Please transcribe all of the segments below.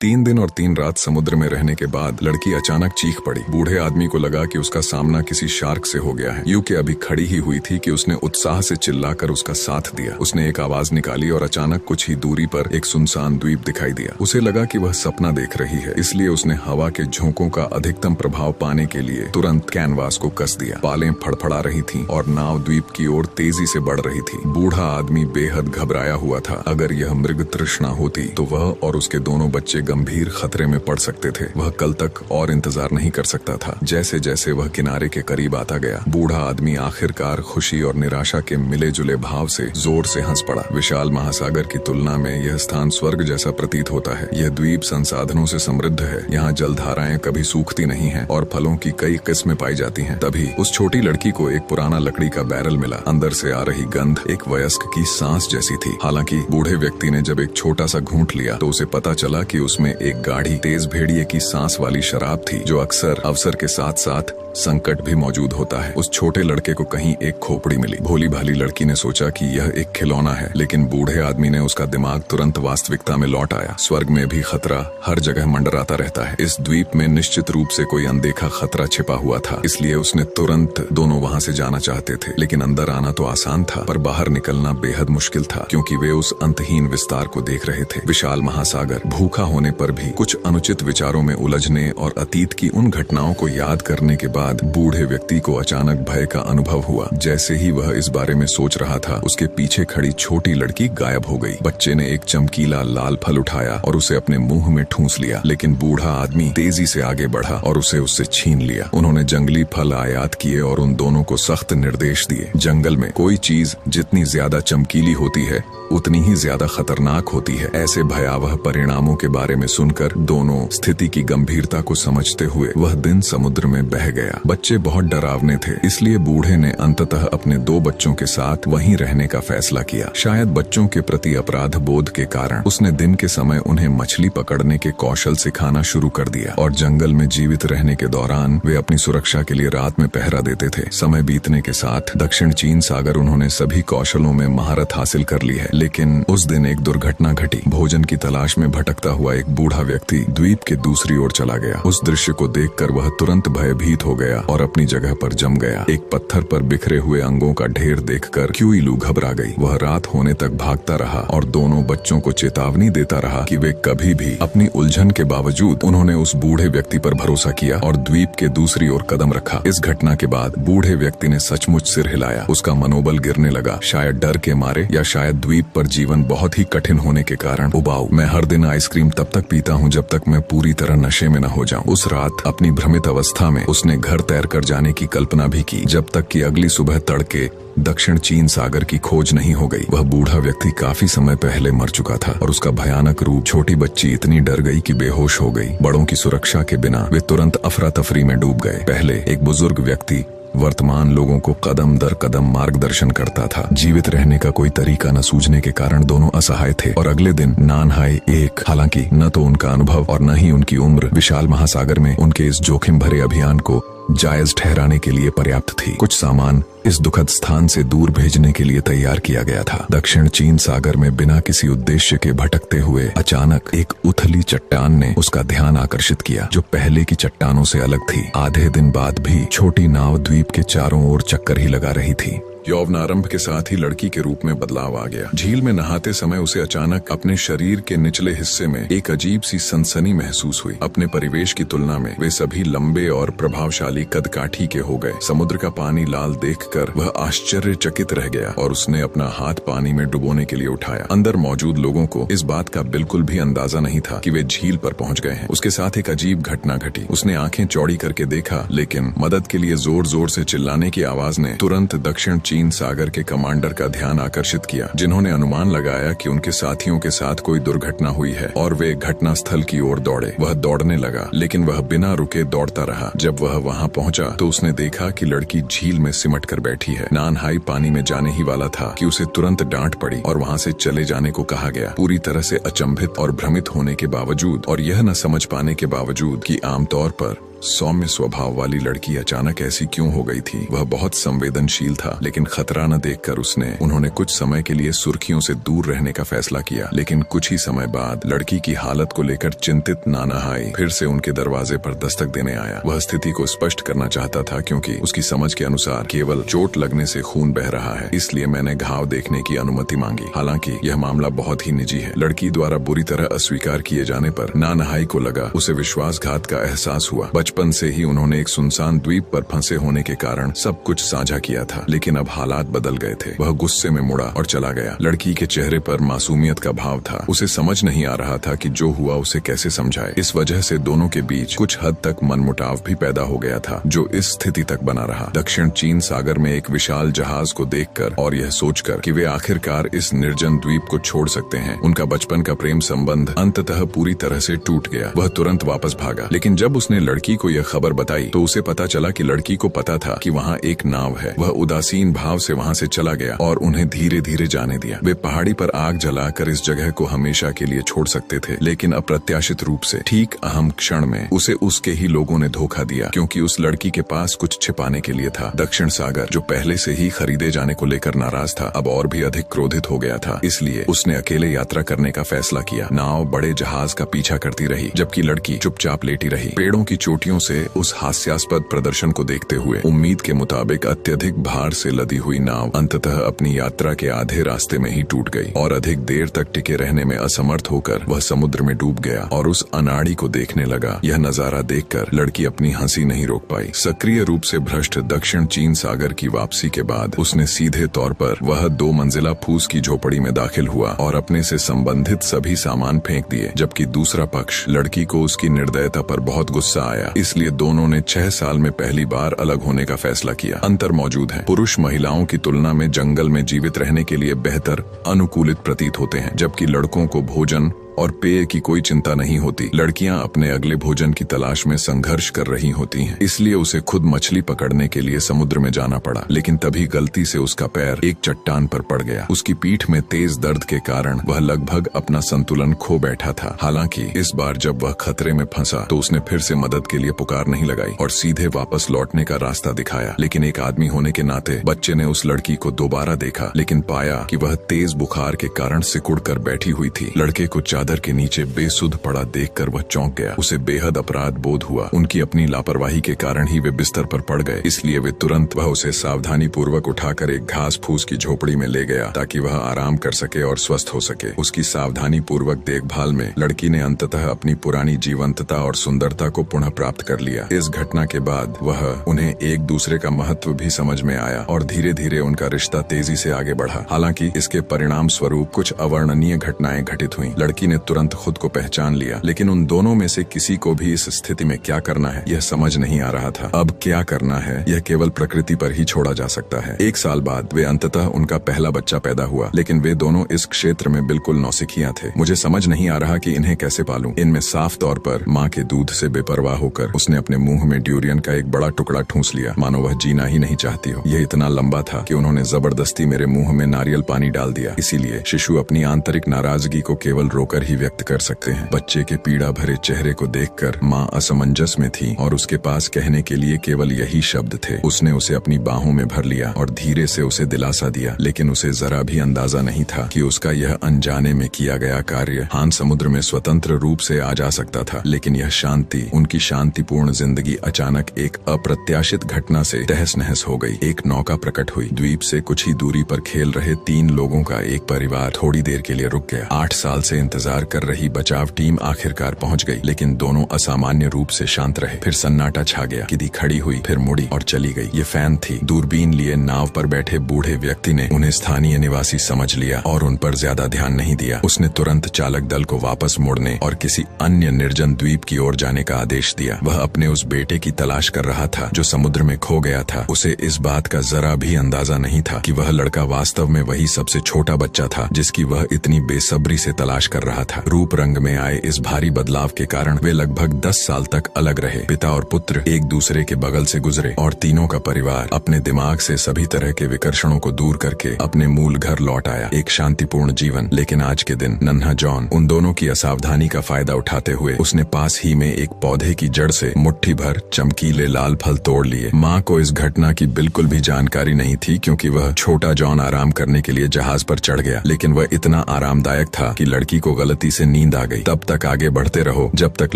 3 दिन और 3 रात समुद्र में रहने के बाद लड़की अचानक चीख पड़ी। बूढ़े आदमी को लगा कि उसका सामना किसी शार्क से हो गया है। यूं कि अभी खड़ी ही हुई थी कि उसने उत्साह से चिल्लाकर उसका साथ दिया। उसने एक आवाज निकाली और अचानक कुछ ही दूरी पर एक सुनसान द्वीप दिखाई दिया। उसे लगा कि वह सपना देख रही है, इसलिए उसने हवा के झोंकों का अधिकतम प्रभाव पाने के लिए तुरंत कैनवास को कस दिया। पालें फड़फड़ा रही थीं और नाव द्वीप की ओर तेजी से बढ़ रही थी। बूढ़ा आदमी बेहद घबराया हुआ था। अगर यह मृग तृष्णा होती तो वह और उसके दोनों बच्चे गंभीर खतरे में पड़ सकते थे। वह कल तक और इंतजार नहीं कर सकता था। जैसे जैसे वह किनारे के करीब आता गया, बूढ़ा आदमी आखिरकार खुशी और निराशा के मिले जुले भाव से जोर से हंस पड़ा। विशाल महासागर की तुलना में यह स्थान स्वर्ग जैसा प्रतीत होता है। यह द्वीप संसाधनों से समृद्ध है। यहाँ जलधाराएं कभी सूखती नहीं हैं और फलों की कई किस्में पाई जाती हैं। तभी उस छोटी लड़की को एक पुराना लकड़ी का बैरल मिला। अंदर से आ रही गंध एक वयस्क की सांस जैसी थी। हालांकि बूढ़े व्यक्ति ने जब एक छोटा सा घूंट लिया तो उसे पता चला कि उसमें एक गाढ़ी तेज भेड़िए की सांस वाली शराब थी, जो अक्सर अवसर के साथ साथ संकट भी मौजूद होता है। उस छोटे लड़के को कहीं एक खोपड़ी मिली। भोली भाली लड़की ने सोचा कि यह एक खिलौना है, लेकिन बूढ़े आदमी ने उसका दिमाग तुरंत वास्तविकता में लौट आया। स्वर्ग में भी खतरा हर जगह मंडराता रहता है। इस द्वीप में निश्चित रूप से कोई अनदेखा खतरा छिपा हुआ था, इसलिए उसने तुरंत दोनों वहाँ से जाना चाहते थे। लेकिन अंदर आना तो आसान था, पर बाहर निकलना बेहद मुश्किल था, क्योंकि वे उस अंतहीन विस्तार को देख रहे थे। विशाल महासागर भूखा होने पर भी कुछ अनुचित विचारों में उलझने और अतीत की उन घटनाओं को याद करने के बाद बूढ़े व्यक्ति को अचानक भय का अनुभव हुआ। जैसे ही वह इस बारे में सोच रहा था, उसके पीछे खड़ी छोटी लड़की गायब हो गई। बच्चे ने एक चमकीला लाल फल उठाया और उसे अपने मुंह में ठूंस लिया, लेकिन बूढ़ा आदमी तेजी से आगे बढ़ा और उसे उससे छीन लिया। उन्होंने जंगली फल आयात किए और उन दोनों को सख्त निर्देश दिए। जंगल में कोई चीज जितनी ज्यादा चमकीली होती है, उतनी ही ज्यादा खतरनाक होती है। ऐसे भयावह परिणामों के बारे में सुनकर दोनों स्थिति की गंभीरता को समझते हुए वह दिन समुद्र में बह गया। बच्चे बहुत डरावने थे, इसलिए बूढ़े ने अंततः अपने 2 बच्चों के साथ वहीं रहने का फैसला किया। शायद बच्चों के प्रति अपराध बोध के कारण उसने दिन के समय उन्हें मछली पकड़ने के कौशल सिखाना शुरू कर दिया और जंगल में जीवित रहने के दौरान वे अपनी सुरक्षा के लिए रात में पहरा देते थे। समय बीतने के साथ दक्षिण चीन सागर उन्होंने सभी कौशलों में महारत हासिल कर ली है। लेकिन उस दिन एक दुर्घटना घटी। भोजन की तलाश में भटकता हुआ एक बूढ़ा व्यक्ति द्वीप के दूसरी ओर चला गया। उस दृश्य को देखकर वह तुरंत भयभीत हो गया और अपनी जगह पर जम गया। एक पत्थर पर बिखरे हुए अंगों का ढेर देखकर क्यूइलू घबरा गई। वह रात होने तक भागता रहा और दोनों बच्चों को चेतावनी देता रहा कि वे कभी भी अपनी उलझन के बावजूद उन्होंने उस बूढ़े व्यक्ति पर भरोसा किया और द्वीप के दूसरी ओर कदम रखा। इस घटना के बाद बूढ़े व्यक्ति ने सचमुच सिर हिलाया। उसका मनोबल गिरने लगा, शायद डर के मारे या शायद द्वीप पर जीवन बहुत ही कठिन होने के कारण। उबाऊ, मैं हर दिन आइसक्रीम तब तक पीता हूँ जब तक मैं पूरी तरह नशे में न हो जाऊं। उस रात अपनी भ्रमित अवस्था में उसने घर तैर कर जाने की कल्पना भी की, जब तक कि अगली सुबह तड़के दक्षिण चीन सागर की खोज नहीं हो गई। वह बूढ़ा व्यक्ति काफी समय पहले मर चुका था और उसका भयानक रूप छोटी बच्ची इतनी डर गई कि बेहोश हो गई। बड़ों की सुरक्षा के बिना वे तुरंत अफरा तफरी में डूब गए। पहले एक बुजुर्ग व्यक्ति वर्तमान लोगों को कदम दर कदम मार्गदर्शन करता था। जीवित रहने का कोई तरीका न सूझने के कारण दोनों असहाय थे और अगले दिन नानहाय एक। हालांकि न तो उनका अनुभव और न ही उनकी उम्र विशाल महासागर में उनके इस जोखिम भरे अभियान को जायज ठहराने के लिए पर्याप्त थी। कुछ सामान इस दुखद स्थान से दूर भेजने के लिए तैयार किया गया था। दक्षिण चीन सागर में बिना किसी उद्देश्य के भटकते हुए अचानक एक उथली चट्टान ने उसका ध्यान आकर्षित किया, जो पहले की चट्टानों से अलग थी। आधे दिन बाद भी छोटी नाव द्वीप के चारों ओर चक्कर ही लगा रही थी। यौवनारंभ के साथ ही लड़की के रूप में बदलाव आ गया। झील में नहाते समय उसे अचानक अपने शरीर के निचले हिस्से में एक अजीब सी सनसनी महसूस हुई। अपने परिवेश की तुलना में वे सभी लंबे और प्रभावशाली कदकाठी के हो गए। समुद्र का पानी लाल देखकर वह आश्चर्यचकित रह गया और उसने अपना हाथ पानी में डुबोने के लिए उठाया। अंदर मौजूद लोगों को इस बात का बिल्कुल भी अंदाजा नहीं था कि वे झील पर पहुंच गए हैं। उसके साथ एक अजीब घटना घटी। उसने आंखें चौड़ी करके देखा, लेकिन मदद के लिए जोर जोर से चिल्लाने की आवाज ने तुरंत दक्षिण चीन सागर के कमांडर का ध्यान आकर्षित किया, जिन्होंने अनुमान लगाया कि उनके साथियों के साथ कोई दुर्घटना हुई है और वे घटना स्थल की ओर दौड़े। वह दौड़ने लगा, लेकिन वह बिना रुके दौड़ता रहा। जब वह वहां पहुंचा तो उसने देखा कि लड़की झील में सिमट कर बैठी है। नानहाई पानी में जाने ही वाला था कि उसे तुरंत डांट पड़ी और वहां से चले जाने को कहा गया। पूरी तरह से अचंभित और भ्रमित होने के बावजूद और यह न समझ पाने के बावजूद कि आमतौर पर सौम्य स्वभाव वाली लड़की अचानक ऐसी क्यों हो गई थी? वह बहुत संवेदनशील था, लेकिन खतरा न देखकर उन्होंने कुछ समय के लिए सुर्खियों से दूर रहने का फैसला किया। लेकिन कुछ ही समय बाद लड़की की हालत को लेकर चिंतित नाना हाई फिर से उनके दरवाजे पर दस्तक देने आया। वह स्थिति को स्पष्ट करना चाहता था, क्योंकि उसकी समझ के अनुसार केवल चोट लगने से खून बह रहा है, इसलिए मैंने घाव देखने की अनुमति मांगी। हालांकि यह मामला बहुत ही निजी है। लड़की द्वारा बुरी तरह अस्वीकार किए जाने पर नाना हाई को लगा उसे विश्वासघात का एहसास हुआ। बचपन से ही उन्होंने एक सुनसान द्वीप पर फंसे होने के कारण सब कुछ साझा किया था, लेकिन अब हालात बदल गए थे। वह गुस्से में मुड़ा और चला गया। लड़की के चेहरे पर मासूमियत का भाव था। उसे समझ नहीं आ रहा था कि जो हुआ उसे कैसे समझाए। इस वजह से दोनों के बीच कुछ हद तक मनमुटाव भी पैदा हो गया था, जो इस स्थिति तक बना रहा। दक्षिण चीन सागर में एक विशाल जहाज को देखकर और यह सोचकर कि वे आखिरकार इस निर्जन द्वीप को छोड़ सकते हैं, उनका बचपन का प्रेम संबंध अंततः पूरी तरह से टूट गया। वह तुरंत वापस भागा, लेकिन जब उसने लड़की को यह खबर बताई तो उसे पता चला कि लड़की को पता था कि वहाँ एक नाव है। वह उदासीन भाव से वहाँ से चला गया और उन्हें धीरे धीरे जाने दिया। वे पहाड़ी पर आग जलाकर इस जगह को हमेशा के लिए छोड़ सकते थे, लेकिन अप्रत्याशित रूप से ठीक अहम क्षण में उसे उसके ही लोगों ने धोखा दिया, क्योंकि उस लड़की के पास कुछ छिपाने के लिए था। दक्षिण सागर, जो पहले से ही खरीदे जाने को लेकर नाराज था, अब और भी अधिक क्रोधित हो गया था। इसलिए उसने अकेले यात्रा करने का फैसला किया। नाव बड़े जहाज का पीछा करती रही, जबकि लड़की चुपचाप लेटी रही। पेड़ों की चोटियों से उस हास्यास्पद प्रदर्शन को देखते हुए उम्मीद के मुताबिक अत्यधिक भार से लदी हुई नाव अंततः अपनी यात्रा के आधे रास्ते में ही टूट गई और अधिक देर तक टिके रहने में असमर्थ होकर वह समुद्र में डूब गया और उस अनाड़ी को देखने लगा। यह नजारा देखकर लड़की अपनी हंसी नहीं रोक पाई। सक्रिय रूप से भ्रष्ट दक्षिण चीन सागर की वापसी के बाद उसने सीधे तौर पर वह 2 मंजिला फूस की झोपड़ी में दाखिल हुआ और अपने से संबंधित सभी सामान फेंक दिए, जबकि दूसरा पक्ष लड़की को उसकी निर्दयता पर बहुत गुस्सा आया। इसलिए दोनों ने 6 साल में पहली बार अलग होने का फैसला किया। अंतर मौजूद है। पुरुष महिलाओं की तुलना में जंगल में जीवित रहने के लिए बेहतर अनुकूलित प्रतीत होते हैं, जबकि लड़कों को भोजन और पेय की कोई चिंता नहीं होती। लड़कियां अपने अगले भोजन की तलाश में संघर्ष कर रही होती हैं। इसलिए उसे खुद मछली पकड़ने के लिए समुद्र में जाना पड़ा, लेकिन तभी गलती से उसका पैर एक चट्टान पर पड़ गया। उसकी पीठ में तेज दर्द के कारण वह लगभग अपना संतुलन खो बैठा था। हालांकि इस बार जब वह खतरे में फंसा तो उसने फिर से मदद के लिए पुकार नहीं लगाई और सीधे वापस लौटने का रास्ता दिखाया। लेकिन एक आदमी होने के नाते बच्चे ने उस लड़की को दोबारा देखा, लेकिन पाया कि वह तेज बुखार के कारण सिकुड़ कर बैठी हुई थी। लड़के को चादर के नीचे बेसुध पड़ा देखकर वह चौंक गया। उसे बेहद अपराध बोध हुआ। उनकी अपनी लापरवाही के कारण ही वे बिस्तर पर पड़ गए, इसलिए वे तुरंत वह उसे सावधानी पूर्वक उठाकर एक घास फूस की झोपड़ी में ले गया ताकि वह आराम कर सके और स्वस्थ हो सके। उसकी सावधानी पूर्वक देखभाल में लड़की ने अंततः अपनी पुरानी जीवंतता और सुंदरता को पुनः प्राप्त कर लिया। इस घटना के बाद वह उन्हें एक दूसरे का महत्व भी समझ में आया और धीरे धीरे उनका रिश्ता तेजी से आगे बढ़ा। हालांकि इसके परिणाम स्वरूप कुछ अवर्णनीय घटनाएं घटित हुई। लड़की ने तुरंत खुद को पहचान लिया, लेकिन उन दोनों में से किसी को भी इस स्थिति में क्या करना है यह समझ नहीं आ रहा था। अब क्या करना है यह केवल प्रकृति पर ही छोड़ा जा सकता है। 1 साल बाद वे अंततः उनका पहला बच्चा पैदा हुआ, लेकिन वे दोनों इस क्षेत्र में बिल्कुल नौसिखिया थे। मुझे समझ नहीं आ रहा कि इन्हें कैसे पालूं। इनमें साफ तौर पर माँ के दूध से बेपरवाह होकर उसने अपने मुंह में ड्यूरियन का एक बड़ा टुकड़ा ठूंस लिया, मानो वह जीना ही नहीं चाहती हो। यह इतना लंबा था कि उन्होंने जबरदस्ती मेरे मुंह में नारियल पानी डाल दिया। इसीलिए शिशु अपनी आंतरिक नाराजगी को केवल रोकर ही व्यक्त कर सकते हैं। बच्चे के पीड़ा भरे चेहरे को देखकर माँ असमंजस में थी और उसके पास कहने के लिए केवल यही शब्द थे। उसने उसे अपनी बाहों में भर लिया और धीरे से उसे दिलासा दिया, लेकिन उसे जरा भी अंदाजा नहीं था कि उसका यह अनजाने में किया गया कार्य हान समुद्र में स्वतंत्र रूप से आ जा सकता था। लेकिन यह शांति, उनकी शांतिपूर्ण जिंदगी अचानक एक अप्रत्याशित घटना से तहस नहस हो गई। एक नौका प्रकट हुई। द्वीप से कुछ ही दूरी पर खेल रहे 3 लोगों का एक परिवार थोड़ी देर के लिए रुक गया। 8 साल से इंतजार कर रही बचाव टीम आखिरकार पहुंच गई, लेकिन दोनों असामान्य रूप से शांत रहे। फिर सन्नाटा छा गया। किदी खड़ी हुई, फिर मुड़ी और चली गई। ये फैन थी। दूरबीन लिए नाव पर बैठे बूढ़े व्यक्ति ने उन्हें स्थानीय निवासी समझ लिया और उन पर ज्यादा ध्यान नहीं दिया। उसने तुरंत चालक दल को वापस मुड़ने और किसी अन्य निर्जन द्वीप की ओर जाने का आदेश दिया। वह अपने उस बेटे की तलाश कर रहा था जो समुद्र में खो गया था। उसे इस बात का जरा भी अंदाजा नहीं था कि वह लड़का वास्तव में वही सबसे छोटा बच्चा था जिसकी वह इतनी बेसब्री से तलाश कर रहा रहा था। रूप रंग में आए इस भारी बदलाव के कारण वे लगभग 10 साल तक अलग रहे। पिता और पुत्र एक दूसरे के बगल से गुजरे और तीनों का परिवार अपने दिमाग से सभी तरह के विकर्षणों को दूर करके अपने मूल घर लौट आया, एक शांतिपूर्ण जीवन। लेकिन आज के दिन नन्हा जॉन उन दोनों की असावधानी का फायदा उठाते हुए उसने पास ही में एक पौधे की जड़ से मुट्ठी भर चमकीले लाल फल तोड़ लिए। माँ को इस घटना की बिल्कुल भी जानकारी नहीं थी, क्योंकि वह छोटा जॉन आराम करने के लिए जहाज पर चढ़ गया, लेकिन वह इतना आरामदायक था कि लड़की को गलती से नींद आ गई। तब तक आगे बढ़ते रहो जब तक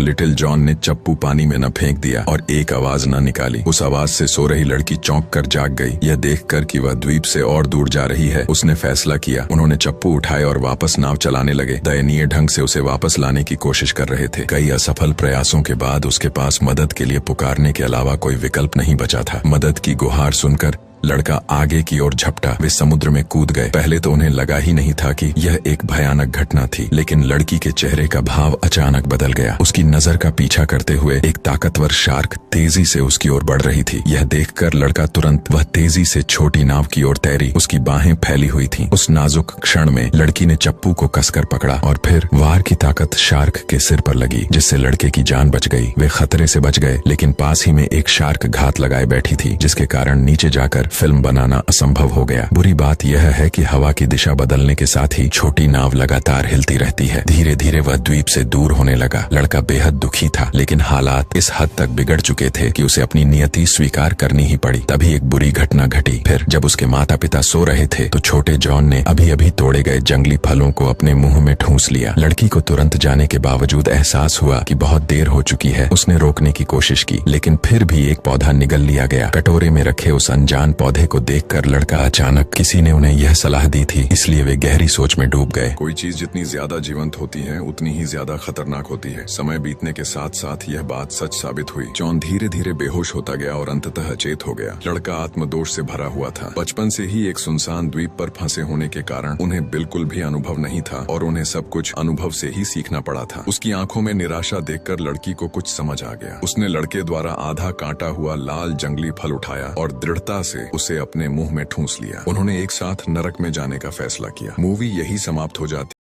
लिटिल जॉन ने चप्पू पानी में न फेंक दिया और एक आवाज न निकाली। उस आवाज से सो रही लड़की चौंक कर जाग गई। यह देखकर कि वह द्वीप से और दूर जा रही है, उसने फैसला किया। उन्होंने चप्पू उठाए और वापस नाव चलाने लगे। दयनीय ढंग से उसे वापस लाने की कोशिश कर रहे थे। कई असफल प्रयासों के बाद उसके पास मदद के लिए पुकारने के अलावा कोई विकल्प नहीं बचा था। मदद की गुहार सुनकर लड़का आगे की ओर झपटा। वे समुद्र में कूद गए। पहले तो उन्हें लगा ही नहीं था कि यह एक भयानक घटना थी, लेकिन लड़की के चेहरे का भाव अचानक बदल गया। उसकी नजर का पीछा करते हुए एक ताकतवर शार्क तेजी से उसकी ओर बढ़ रही थी। यह देखकर लड़का तुरंत वह तेजी से छोटी नाव की ओर तैरी। उसकी बाहें फैली हुई थीं। उस नाजुक क्षण में लड़की ने चप्पू को कसकर पकड़ा और फिर वार की ताकत शार्क के सिर पर लगी, जिससे लड़के की जान बच गई। वे खतरे से बच गए, लेकिन पास ही में एक शार्क घात लगाए बैठी थी, जिसके कारण नीचे जाकर फिल्म बनाना असंभव हो गया। बुरी बात यह है कि हवा की दिशा बदलने के साथ ही छोटी नाव लगातार हिलती रहती है। धीरे धीरे वह द्वीप से दूर होने लगा। लड़का बेहद दुखी था, लेकिन हालात इस हद तक बिगड़ चुके थे कि उसे अपनी नियति स्वीकार करनी ही पड़ी। तभी एक बुरी घटना घटी। फिर जब उसके माता पिता सो रहे थे तो छोटे जॉन ने अभी अभी तोड़े गए जंगली फलों को अपने मुंह में ठूंस लिया। लड़की को तुरंत जाने के बावजूद एहसास हुआ कि बहुत देर हो चुकी है। उसने रोकने की कोशिश की, लेकिन फिर भी एक पौधा निगल लिया गया। कटोरे में रखे उस अनजान पौधे को देखकर लड़का अचानक, किसी ने उन्हें यह सलाह दी थी, इसलिए वे गहरी सोच में डूब गए। कोई चीज जितनी ज्यादा जीवंत होती है उतनी ही ज्यादा खतरनाक होती है। समय बीतने के साथ साथ यह बात सच साबित हुई। जॉन धीरे धीरे बेहोश होता गया और अंततः अचेत हो गया। लड़का आत्मदोष से भरा हुआ था। बचपन से ही एक सुनसान द्वीप पर फंसे होने के कारण उन्हें बिल्कुल भी अनुभव नहीं था और उन्हें सब कुछ अनुभव से ही सीखना पड़ा था। उसकी आंखों में निराशा देखकर लड़की को कुछ समझ आ गया। उसने लड़के द्वारा आधा काटा हुआ लाल जंगली फल उठाया और दृढ़ता से उसे अपने मुंह में ठूंस लिया। उन्होंने एक साथ नरक में जाने का फैसला किया। मूवी यही समाप्त हो जाती